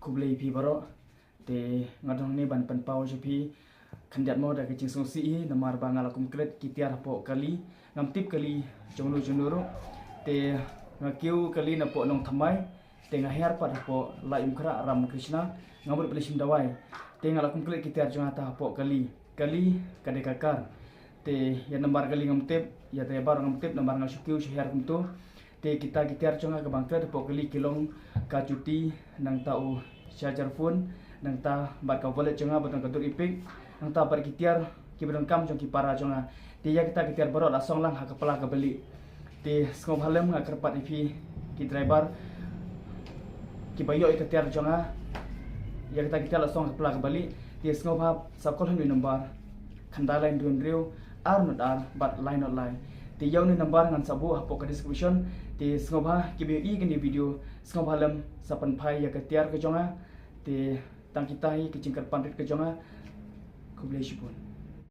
kublai pi baro te ngadong ni ban pan pau jepi kandiat mo da kecing songsi namar bangal akum kret kitiar po kali ngam tip kali jonglu jonuro te ngakiu kali na po nong thamai te ngaher pa po la imkra ram krishna ngamur pelishim dawai te ngalakum kret kitiar jonga ta po kali kade kakar te ya nambar kali ngam tip ya te bar ngam tip nambar ngal syukiu syahar kumtu te kita kitiar jonga ke bangka po kali kilong ka cuti nang tau charger phone nang ta bat ka wallet jonga batang katur ipik nang ta bar kitiar ki berengkam jong ki para jonga te ya kita kitiar baro la song lang ha kepala ke beli te skop halem nga kerpat ipi ki driver ki bayo kitiar jonga ya kita kitiar la song kepala ke beli te skop ha sakol hanu number khandalain dun riu ar not ar but line not line te yaw ni number ngan sabu ha po ka description te skop ha ki bi i gni video skop halem sapan phai ya kitiar ke jonga te tang kita hi kicing kerpan ke jonga kublai shipun